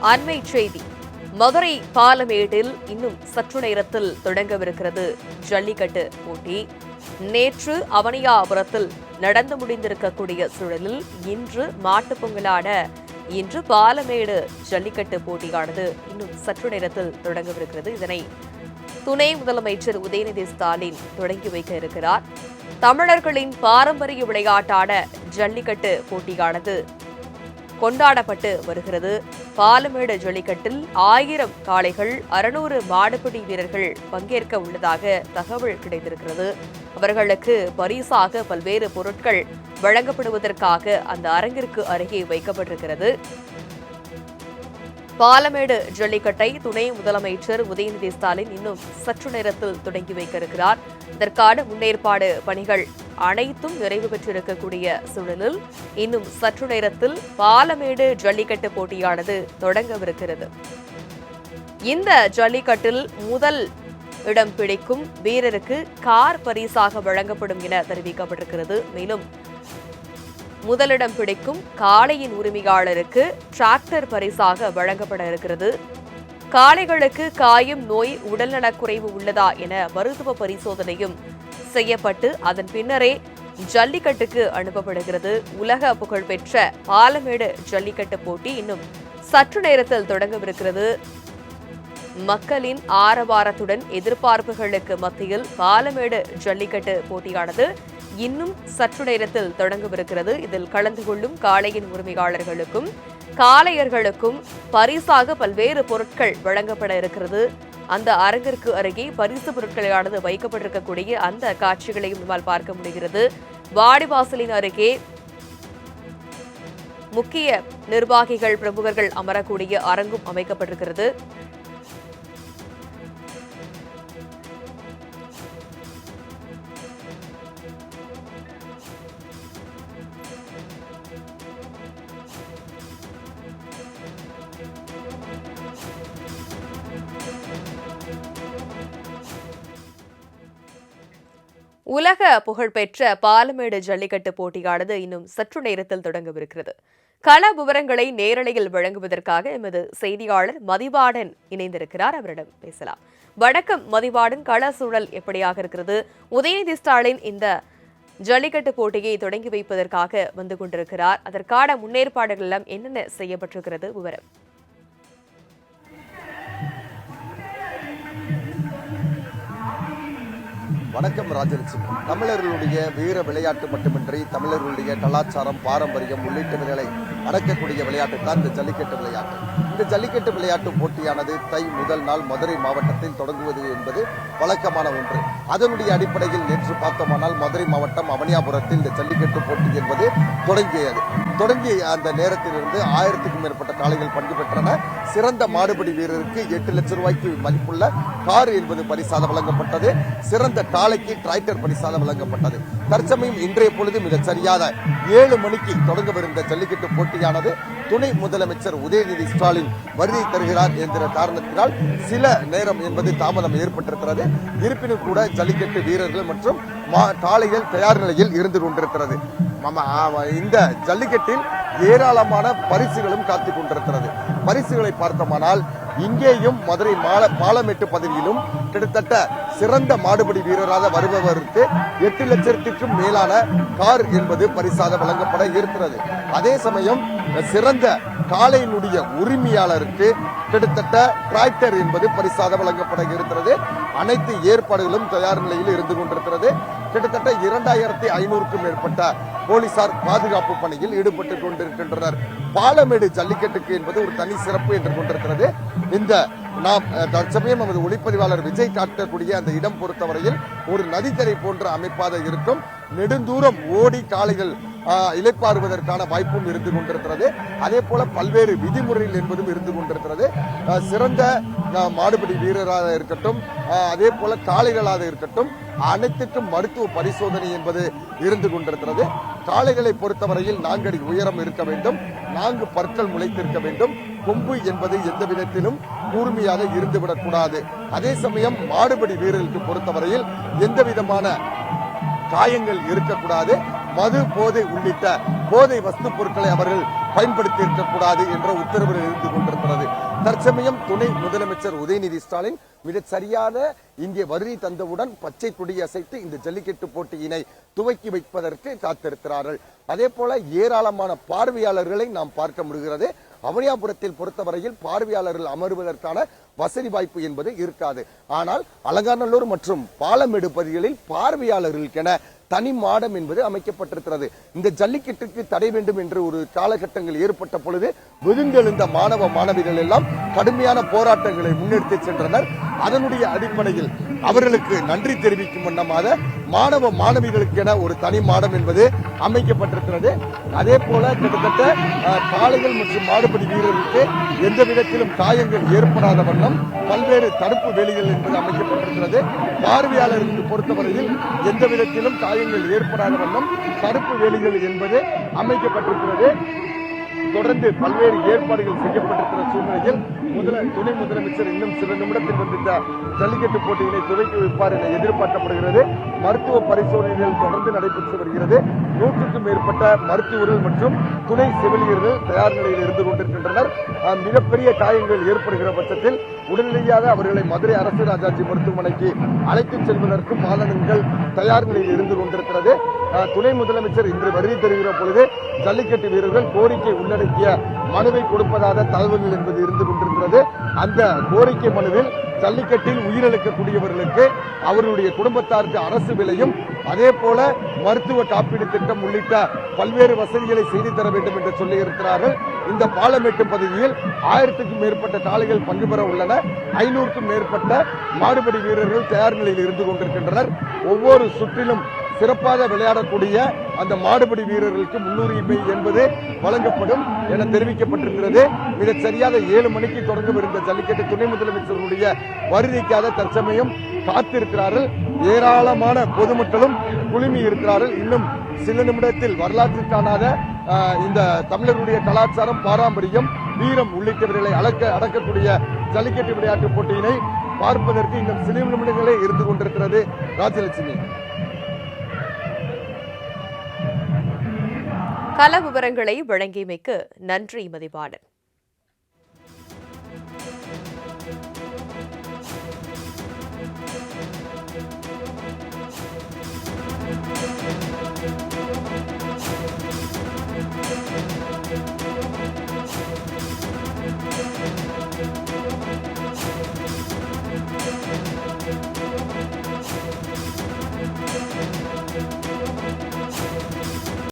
அண்மை செய்தி. மதுரை பாலமேடில் இன்னும் சற்று நேரத்தில் தொடங்கவிருக்கிறது ஜல்லிக்கட்டு போட்டி. நேற்று அவனியாபுரத்தில் நடந்து முடிந்திருக்கக்கூடிய சூழலில் இன்று மாட்டுப்பொங்கலான இன்று பாலமேடு ஜல்லிக்கட்டு போட்டியானது இன்னும் சற்று நேரத்தில் தொடங்கவிருக்கிறது. இதனை துணை முதலமைச்சர் உதயநிதி ஸ்டாலின் தொடங்கி வைக்க இருக்கிறார். தமிழர்களின் பாரம்பரிய விளையாட்டான ஜல்லிக்கட்டு போட்டியானது கொண்டாடப்பட்டு வருகிறது. பாலமேடு ஜல்லிக்கட்டில் 1000 காளைகள், 600 மாடுபிடி வீரர்கள் பங்கேற்க உள்ளதாக தகவல் கிடைத்திருக்கிறது. அவர்களுக்கு பரிசாக பல்வேறு பொருட்கள் வழங்கப்படுவதற்காக அந்த அரங்கிற்கு அருகே வைக்கப்பட்டிருக்கிறது. பாலமேடு ஜல்லிக்கட்டை துணை முதலமைச்சர் உதயநிதி ஸ்டாலின் இன்னும் சற்று நேரத்தில் தொடங்கி வைக்க இருக்கிறார். இதற்கான முன்னேற்பாடு பணிகள் அனைத்தும் நிறைவு பெற்றிருக்கக்கூடிய சூழலில் இன்னும் சற்று நேரத்தில் பாலமேடு ஜல்லிக்கட்டு போட்டியானது தொடங்கவிருக்கிறது. இந்த ஜல்லிக்கட்டில் முதல் இடம் பிடிக்கும் வீரருக்கு கார் பரிசாக வழங்கப்படும் என தெரிவிக்கப்பட்டிருக்கிறது. மேலும் முதலிடம் பிடிக்கும் காளையின் உரிமையாளருக்கு டிராக்டர் பரிசாக வழங்கப்பட இருக்கிறது. காளைகளுக்கு காயம், நோய், உடல்நலக்குறைவு உள்ளதா என மருத்துவ பரிசோதனையும் செய்யப்பட்டு அதன் பின்னரே ஜல்லிக்கட்டுக்கு அனுப்பப்படுகிறது. உலக புகழ்பெற்ற பாலமேடு ஜல்லிக்கட்டு போட்டி இன்னும் சற்று நேரத்தில் தொடங்கவிருக்கிறது. மக்களின் ஆரவாரத்துடன் எதிர்பார்ப்புகளுக்கு மத்தியில் பாலமேடு ஜல்லிக்கட்டு போட்டியானது இன்னும் சற்று நேரத்தில் தொடங்கவிருக்கிறது. இதில் கலந்து கொள்ளும் காளையின் உரிமையாளர்களுக்கும் காளையர்களுக்கும் பரிசாக பல்வேறு பொருட்கள் வழங்கப்பட இருக்கிறது. அந்த அரங்கிற்கு அருகே பரிசு பொருட்களானது வைக்கப்பட்டிருக்கக்கூடிய அந்த காட்சிகளையும் நம்மால் பார்க்க முடிகிறது. வாடிவாசலின் அருகே முக்கிய நிர்வாகிகள், பிரமுகர்கள் அமரக்கூடிய அரங்கும் அமைக்கப்பட்டிருக்கிறது. உலக புகழ்பெற்ற பாலமேடு ஜல்லிக்கட்டு போட்டியானது இன்னும் சற்று நேரத்தில் தொடங்கவிருக்கிறது. கள விவரங்களை நேரலையில் வழங்குவதற்காக எமது செய்தியாளர் மதிவாடன் இணைந்திருக்கிறார். அவரிடம் பேசலாம். வணக்கம் மதிவாடன், கள சூழல் எப்படியாக இருக்கிறது? உதயநிதி ஸ்டாலின் இந்த ஜல்லிக்கட்டு போட்டியை தொடங்கி வைப்பதற்காக வந்து கொண்டிருக்கிறார். அதற்கான முன்னேற்பாடுகள் எல்லாம் என்னென்ன செய்யப்பட்டிருக்கிறது? விவரம். வணக்கம் ராஜலட்சுமி. தமிழர்களுடைய வீர விளையாட்டு மட்டுமின்றி தமிழர்களுடைய கலாச்சாரம், பாரம்பரியம் உள்ளிட்டவைகளை அடக்கக்கூடிய விளையாட்டு தான் இந்த ஜல்லிக்கட்டு விளையாட்டு. இந்த ஜல்லிக்கட்டு விளையாட்டு போட்டியானது தை முதல் நாள் மதுரை மாவட்டத்தில் தொடங்குவது என்பது வழக்கமான ஒன்று. அதனுடைய அடிப்படையில் நேற்று பார்த்தோமானால் மதுரை மாவட்டம் அவனியாபுரத்தில் இந்த ஜல்லிக்கட்டு போட்டி என்பது தொடங்கிய அந்த நேரத்திலிருந்து 1000க்கும் மேற்பட்ட காளைகள் பங்கு பெற்றன. சிறந்த மாடுபிடி வீரருக்கு 8 லட்சம் ரூபாய்க்கு மதிப்புள்ள கார் என்பது பரிசாக வழங்கப்பட்டது. சிறந்த காளைக்கு டிராக்டர் பரிசாக வழங்கப்பட்டது. தற்சமயம் இன்றைய பொழுது மிக சரியாக 7 மணிக்கு தொடங்கவிருந்த ஜல்லிக்கட்டு போட்டியானது துணை முதலமைச்சர் உதயநிதி ஸ்டாலின் வருகை தருகிறார் என்கிற காரணத்தினால் சில நேரம் என்பது தாமதம் ஏற்பட்டிருக்கிறது. இருப்பினும் கூட ஜல்லிக்கட்டு வீரர்கள் மற்றும் காளைகள் தயார் நிலையில் இருந்து கொண்டிருக்கிறது. இந்த ஜல்லிக்கட்டில் ஏராளமான பரிசுகளும் காத்துக் கொண்டிருக்கிறது. பரிசுகளை பார்த்தோமானால் இங்கேயும் மதுரை பாலமேட்டு பகுதியிலும் கிட்டத்தட்ட சிறந்த மாடுபிடி வீரராக வருபவருக்கு 8 லட்சத்திற்கும் மேலான கார் என்பது பரிசாக வழங்கப்பட இருக்கிறது. அதே சமயம் சிறந்த காளையினுடைய உரிமையாளருக்கு கிட்டத்தட்ட டிராக்டர் என்பது பரிசாக வழங்கப்பட இருக்கிறது. அனைத்து ஏற்பாடுகளும் தயார் நிலையில் இருந்து கொண்டிருக்கிறது. கிட்டத்தட்ட 2500க்கும் மேற்பட்ட போலீசார் பாதுகாப்பு பணியில் ஈடுபட்டுக் கொண்டிருக்கின்றனர். பாலமேடு ஜல்லிக்கட்டுக்கு என்பது ஒரு தனி சிறப்பு என்று கொண்டிருக்கிறது. இந்த நாம் தற்சமயம் நமது ஒளிப்பதிவாளர் விஜய் காட்டக்கூடிய அந்த இடம் பொறுத்தவரையில் ஒரு நதிக்கரை போன்ற அமைப்பாக இருக்கும். நெடுந்தூரம் ஓடி காளைகள் இளைப்பாறுவதற்கான வாய்ப்பும் இருந்து கொண்டிருக்கிறது. அதே போல பல்வேறு விதிமுறைகள் என்பதும் இருந்து கொண்டிருக்கிறது. சிறந்த மாடுபிடி வீரராக இருக்கட்டும், அதே போல காளைகளாக இருக்கட்டும், அனைத்துக்கும் மருத்துவ பரிசோதனை என்பது இருந்து கொண்டிருக்கிறது. காளைகளை பொறுத்தவரையில் 4 அடி உயரம் இருக்க வேண்டும், 4 பற்கள் முளைத்திருக்க வேண்டும், கொம்பு என்பது எந்த விதத்திலும் கூர்மையாக இருந்துவிடக்கூடாது. அதே சமயம் மாடுபிடி வீரர்களுக்கு பொறுத்தவரையில் எந்த விதமான காயங்கள் இருக்கக்கூடாது. மது, போதை உள்ளிட்ட போதை வஸ்து பொருட்களை அவர்கள் பயன்படுத்தி இருக்கக்கூடாது என்ற உத்தரவு இருந்து கொண்டிருக்கிறது. தற்சமயம் துணை முதலமைச்சர் உதயநிதி ஸ்டாலின் மிகச் சரியான இங்கே வருகை தந்தவுடன் பச்சை கொடி அசைத்து இந்த ஜல்லிக்கட்டு போட்டியினை துவக்கி வைப்பதற்கு காத்திருக்கிறார்கள். அதே போல ஏராளமான பார்வையாளர்களை நாம் பார்க்க முடிகிறது. அவனியாபுரத்தில் பொறுத்தவரையில் பார்வையாளர்கள் அமர்வதற்கான வசதி வாய்ப்பு என்பது இருக்காது. ஆனால் அலங்காநல்லூர் மற்றும் பாலமேடு பகுதிகளில் பார்வையாளர்களுக்கென தனி மாடம் என்பது அமைக்கப்பட்டிருக்கிறது. இந்த ஜல்லிக்கட்டுக்கு தடை வேண்டும் என்று ஒரு காலகட்டங்கள் ஏற்பட்ட பொழுது விழுந்தெழுந்த மாணவ மாணவிகள் எல்லாம் கடுமையான போராட்டங்களை முன்னெடுத்து சென்றனர். அதனுடைய அடிப்படையில் அவர்களுக்கு நன்றி தெரிவிக்கும் வண்ணமாக மாணவ மாணவிகளுக்கென ஒரு தனி மாடம் என்பது அமைக்கப்பட்டிருக்கிறது. அதே போல கிட்டத்தட்ட காளைகள் மற்றும் மாடுபிடி வீரர்களுக்கு எந்த விதத்திலும் காயங்கள் ஏற்படாத வண்ணம் பல்வேறு தடுப்பு வேலிகள் என்பது அமைக்கப்பட்டிருக்கிறது. பார்வையாளர்களுக்கு பொறுத்தவரையில் எந்த விதத்திலும் காயங்கள் ஏற்படாத வண்ணம் தடுப்பு வேலிகள் என்பது அமைக்கப்பட்டிருக்கிறது. தொடர்ந்து பல்வேறு ஏற்பாடுகள் செய்யப்பட்டிருக்கிற சூழ்நிலையில் துணை முதலமைச்சர் இன்னும் சில நிமிடத்தில் வந்து இந்த ஜல்லிக்கட்டு போட்டியினை துவக்கி வைப்பார் என எதிர்பார்க்கப்படுகிறது. மருத்துவ பரிசோதனைகள் தொடர்ந்து நடைபெற்று வருகிறது. 100க்கும் மேற்பட்ட மருத்துவர்கள் மற்றும் துணை செவிலியர்கள் தயார் நிலையில் இருந்து கொண்டிருக்கின்றனர். மிகப்பெரிய காயங்கள் ஏற்படுகிற பட்சத்தில் உடனடியாக அவர்களை மதுரை அரசு ராஜாஜி மருத்துவமனைக்கு அழைத்துச் செல்வதற்கும் வாகனங்கள் தயார் நிலையில் இருந்து கொண்டிருக்கிறது. துணை முதலமைச்சர் இன்று வருகை தருகிற பொழுது ஜல்லிக்கட்டு வீரர்கள் கோரிக்கை உள்ளடக்கிய மனுவை கொடுப்பதாக தகவல்கள் என்பது இருந்து கொண்டிருக்கிறது. அந்த கோரிக்கை மனுவில் ஜல்லிக்கட்டில் உயிரிழக்கக்கூடியவர்களுக்கு அவர்களுடைய குடும்பத்தாருக்கு அரசு விலையும் அதே போல மருத்துவ காப்பீடு திட்டம் உள்ளிட்ட பல்வேறு வசதிகளை செய்து தர வேண்டும் என்று சொல்லியிருக்கிறார்கள். இந்த பாலமேட்டு பகுதியில் 1000க்கும் மேற்பட்ட காளைகள் பங்கு பெற உள்ளன. 500க்கும் மேற்பட்ட மாடுபிடி வீரர்கள் தயார் நிலையில் இருந்து கொண்டிருக்கின்றனர். ஒவ்வொரு சுற்றிலும் சிறப்பாக விளையாடக்கூடிய அந்த மாடுபிடி வீரர்களுக்கு முன்னுரிமை என்பது வழங்கப்படும் என தெரிவிக்கப்பட்டிருக்கிறது. மிகச் சரியாக 7 மணிக்கு தொடங்கவிருந்த ஜல்லிக்கட்டு துணை முதலமைச்சருடைய வருகைக்காக தற்சமயம் காத்திருக்கிறார்கள். ஏராளமான பொதுமக்களும் குழுமி இருக்கிறார்கள். இன்னும் சில நிமிடத்தில் வரலாற்று காணாத இந்த தமிழர்களுடைய கலாச்சாரம், பாரம்பரியம், வீரம் உள்ளிட்டவர்களை அடக்கக்கூடிய ஜல்லிக்கட்டு விளையாட்டு போட்டியினை பார்ப்பதற்கு இன்னும் சில நிமிடங்களே இருந்து கொண்டிருக்கிறது. ராஜலட்சுமி, கள விவரங்களை வழங்கியமைக்கு நன்றி மதிவாணன்.